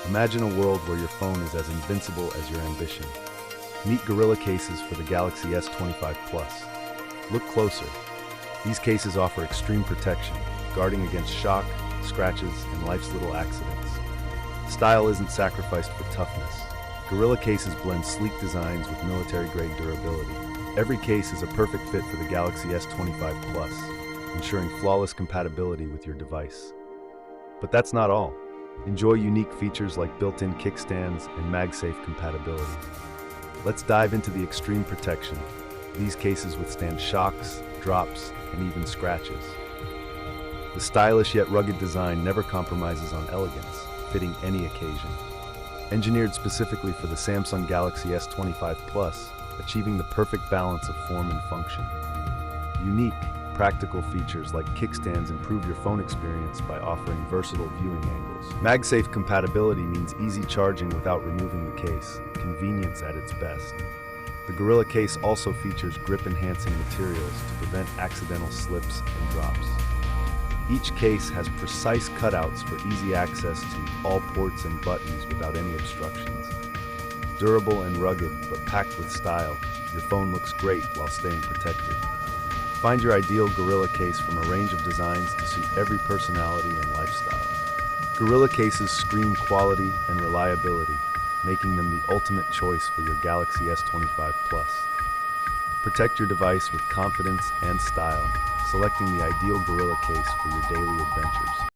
Imagine a world where your phone is as invincible as your ambition. Meet Gorilla cases for the Galaxy S25 Plus. Look closer. These cases offer extreme protection, guarding against shock, scratches, and life's little accidents. Style isn't sacrificed for toughness. Gorilla cases blend sleek designs with military-grade durability. Every case is a perfect fit for the Galaxy S25 Plus, ensuring flawless compatibility with your device. But that's not all. Enjoy unique features like built-in kickstands and MagSafe compatibility. Let's dive into the extreme protection. These cases withstand shocks, drops, and even scratches. The stylish yet rugged design never compromises on elegance, fitting any occasion. Engineered specifically for the Samsung Galaxy S25 Plus, achieving the perfect balance of form and function. Unique, practical features like kickstands improve your phone experience by offering versatile viewing angles. MagSafe compatibility means easy charging without removing the case, convenience at its best. The Gorilla case also features grip-enhancing materials to prevent accidental slips and drops. Each case has precise cutouts for easy access to all ports and buttons without any obstructions. Durable and rugged, but packed with style, your phone looks great while staying protected. Find your ideal Gorilla case from a range of designs to suit every personality and lifestyle. Gorilla cases scream quality and reliability, making them the ultimate choice for your Galaxy S25 Plus. Protect your device with confidence and style, selecting the ideal Gorilla case for your daily adventures.